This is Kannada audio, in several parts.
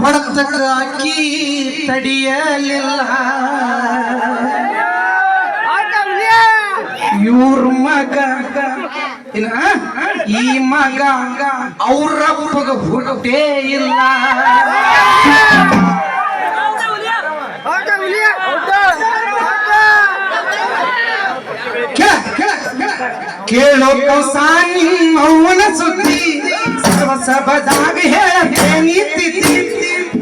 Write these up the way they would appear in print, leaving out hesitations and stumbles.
ಹೊಡೆತಕ್ಕ ಅಕ್ಕಿ ತಡಿಯಲಿಲ್ಲ ಇವ್ರ ಮಗ ಈ ಮಗ ಅವ್ರಪ್ಪಗ ಹುಟ್ಟೇ ಇಲ್ಲ ಕೇಳೋ ಕೌಸಾನಿ ಮೌನ ಸುದ್ದಿ ಸಬದಾಗ ಹೇಳೇನಿ ತಿದ್ದಿ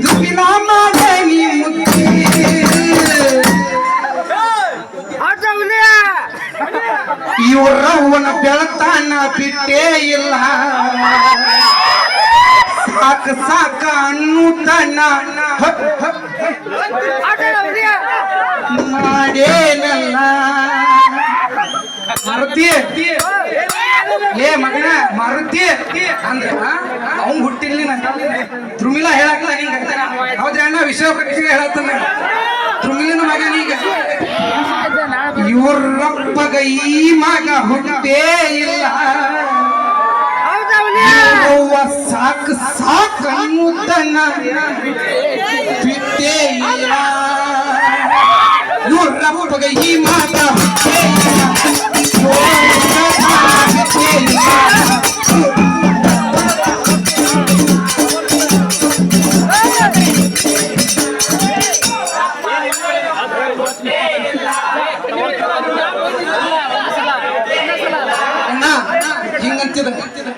ದುಬಿನ ಮಾಡೇನಿ ಮುದ್ದಿ ಇವ್ರವ್ವನ ಬೆಳತಾನ ಬಿಟ್ಟೇ ಇಲ್ಲ ಸಾಕ ಸಾಕ ಅನ್ನುತ್ತಾನ ಮಾಡೇನಲ್ಲ ಮರುತಿ ಏ ಮಗನ ಮರುತಿ ಅಂದ್ರ ಅವ್ನ್ ಹುಟ್ಟಿಲ್ಲ ಧ್ರುಮಿಲ ಹೇಳಕ್ಲ ಹಿಂಗ ಹೌದ್ರಿ ಅಣ್ಣ ವಿಶ್ವ ಪ್ರಕೃತಿ ಹೇಳತ್ತಾನ ಧ್ರುಮಿಲಿನ ಮಗನ ಈಗ ಇವ್ರಪ್ಪಗ ಈ ಮಗ ಹುಟ್ಟೇ ಇಲ್ಲ ಸಾಕು ಸಾಕು ಅನ್ನುತ್ತನ ಬಿಟ್ಟೇ ಇಲ್ಲ ಇವ್ರಪ್ಪಗ ಈ ಮಗ ಹುಟ್ಟೇ ಇಲ್ಲ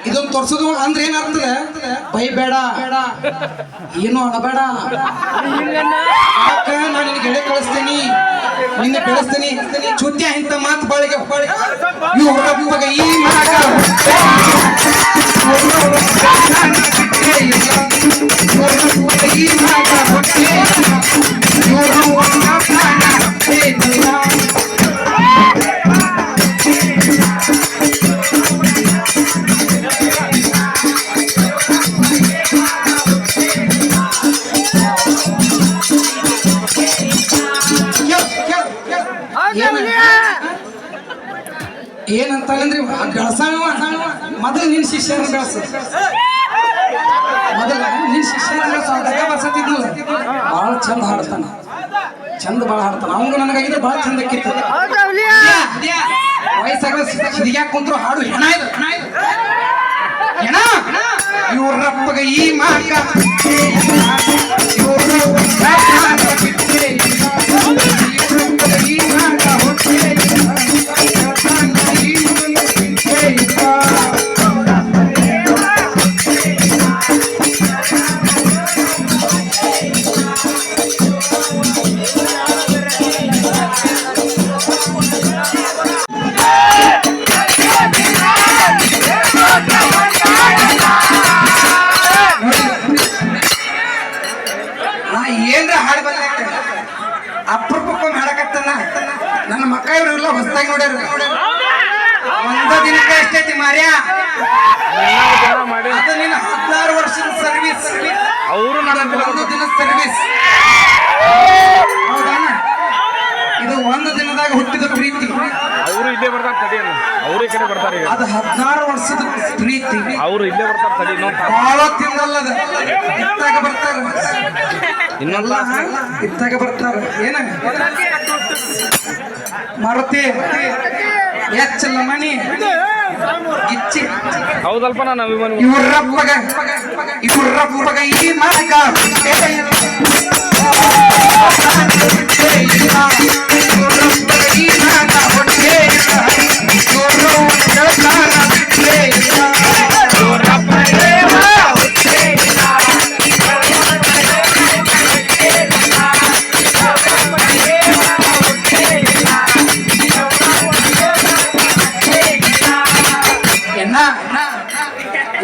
ಇದೊಂದು ತೋರ್ಸೋದು ಅಂದ್ರೆ ಏನರ್ತದೆ ಬೈಬೇಡ ಏನು ಅಣಬೇಡ ಯಾಕ ನಾನು ನಿನಗೆ ಎಳೆ ಕಳಿಸ್ತೀನಿ ನಿನ್ನೆ ಬೆಳೆಸ್ತೀನಿ ಚುತ್ಯ ಇಂಥ ಮಾತು ಬಾಳಿಗೆ ಇವ್ರಪ್ಪಗ ಈ ಮಗ ಈ ಏನಂತಾನಂದ್ರಿ ಬೆಳಸಾಣವ ಮೊದಲು ನಿನ್ ಶಿಷ್ಯನ ಬೆಳಸ ಮೊದಲ ನಿನ್ ಶಿಷ್ಯನ ಬರ್ಸತ್ತಿದ್ನು ಬಹಳ ಚಂದ ಹಾಡ್ತಾನ ಚಂದ ಬಹಳ ಹಾಡ್ತಾನ ಅವಂಗ ನನಗಾಗಿದ್ರೆ ಬಹಳ ಚಂದ ಕಿತ್ತ ವಯಸ್ಸಾಗ ಹಿದಿಗ್ಯಾಕ ಕುಂತ್ರು ಹಾಡು ಹೆಣ ಇದು ಹೆಣ ಇವ್ರಪ್ಪಗ ಈ ಮಾಕ ಈ ಮಾಕ ಅಪರೂಪಕ್ಕೊಮ್ಮೆ ಹಾಡಕತ್ತನ ನನ್ನ ಮಕ್ಕ ಇವರೆಲ್ಲ ಹೊಸದಾಗಿ ನೋಡ್ಯಾರ ಒಂದ ದಿನಕ್ಕೆ ಎಷ್ಟೈತಿ ಮಾರ್ಯ ಅದು ನೀನು 16 ವರ್ಷದ ಸರ್ವಿಸ್ ಅವರು ಒಂದು ದಿನದ ಸರ್ವಿಸ್ ಹೌದಾನ ಇದು ಒಂದು ದಿನದಾಗ ಹುಟ್ಟಿದ ಪ್ರೀತಿ ಅವರು ಇಲ್ಲೇ ಬರ್ತಾರೆ ತಡಿಯಲ್ಲ ಅವರು ಈ ಕಡೆ ಬರ್ತಾರೆ ಅದು 16 ವರ್ಷದ ಪ್ರೀತಿ ಅವರು ಇಲ್ಲೇ ಬರ್ತಾರೆ ತಡಿ ಬಹಳ ತಿಂದಲ್ಲದ ಇತ್ತಾಗ ಬರ್ತಾರ ಇನ್ನೊಂದು ಇತ್ತಾಗ ಬರ್ತಾರ ಏನ ಮಾರುತಿ ಎಚ್ಚಲ್ಲ ಮಣಿ ಗಿಚ್ಚಿ ಹೌದಲ್ಪ ನಾನು ಅಭಿಮಾನಿ ಇವ್ರಪ್ಪಗ ಈ ಮಗ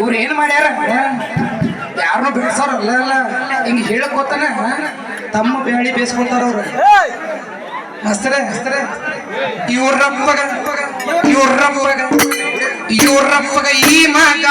ಇವ್ರು ಏನ್ ಮಾಡ್ಯಾರ ಯಾರನ್ನೂ ಬೆಳೆಸೋರಲ್ಲ ಹಿಂಗ ಹೇಳಕ್ ಗೊತ್ತಾನ ತಮ್ಮ ಬೇಳಿ ಬೇಯಿಸ್ಕೊತಾರ ಅವ್ರು ಹಸ್ತಾರೆ ಇವ್ರಪ್ಪಗ ಈ ಮಗ